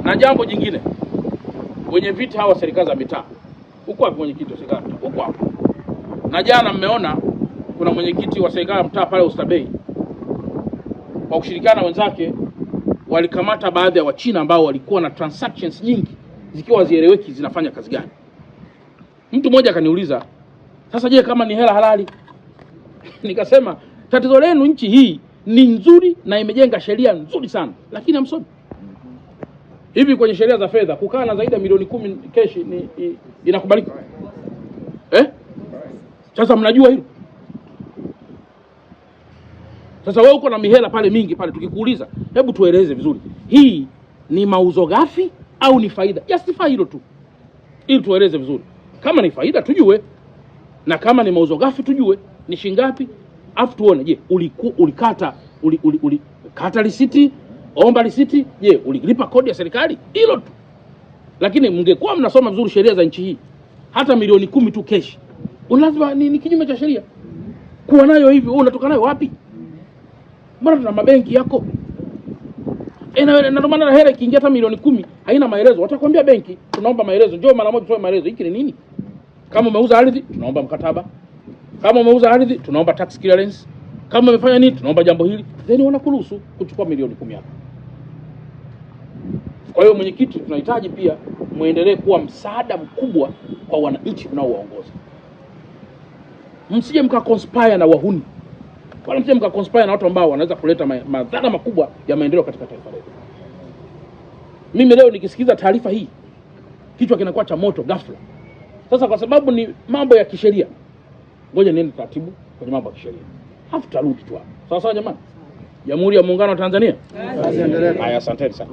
Na jambo jingine, wenye viti hawa serikali za mitaa, uko wapi mwenyekiti wa serikali? Uko hapo. Na jana mmeona kuna mwenyekiti wa serikali ya mtaa pale Oysterbay kwa kushirikiana na wenzake walikamata baadhi ya Wachina ambao walikuwa na transactions nyingi zikiwa hazieleweki zinafanya kazi gani. Mtu mmoja akaniuliza, sasa je, kama ni hela halali? Nikasema tatizo lenu, nchi hii ni nzuri na imejenga sheria nzuri sana, lakini hamsomi. Hivi kwenye sheria za fedha kukaa na zaidi ya milioni 10 keshi inakubalika? Sasa mnajua hilo? Sasa wewe uko na mihela pale mingi pale, tukikuuliza hebu tueleze vizuri, hii ni mauzo ghafi au ni faida? Justify hilo tu, ili tueleze vizuri. Kama ni faida tujue, na kama ni mauzo ghafi tujue ni shingapi, afu tuone, je, ulikata risiti, omba risiti, je, ulilipa kodi ya serikali? Hilo tu. Lakini mngekuwa mnasoma vizuri sheria za nchi hii, hata milioni 10 tu keshi lazima ni kinyume cha sheria kuwa nayo hivi. Wewe unatoka nayo wapi? Mbona tuna mabenki yako? Na ndio maana hela ikiingia hata milioni 10 haina maelezo, watakwambia benki tunaomba maelezo, njoo mara moja tutoe maelezo. Hiki ni nini? Kama umeuza ardhi tunaomba mkataba, kama umeuza ardhi tunaomba tax clearance, kama umefanya nini tunaomba jambo hili, then wanakuruhusu kuchukua milioni 10 hapo. Kwa hiyo mwenyekiti, tunahitaji pia muendelee kuwa msaada mkubwa kwa wananchi unaowaongoza. Msije mkaconspire na wahuni, wala msije mkaconspire na watu ambao wanaweza kuleta madhara makubwa ya maendeleo katika taifa letu. Mimi leo nikisikiza taarifa hii kichwa kinakuwa cha moto ghafla. Sasa kwa sababu ni mambo ya kisheria, ngoja niende taratibu kwenye mambo ya kisheria, hafu tarudi tu hapo. Sawa sawa jamani? Jamhuri ya Muungano wa Tanzania. Haya, asanteni sana.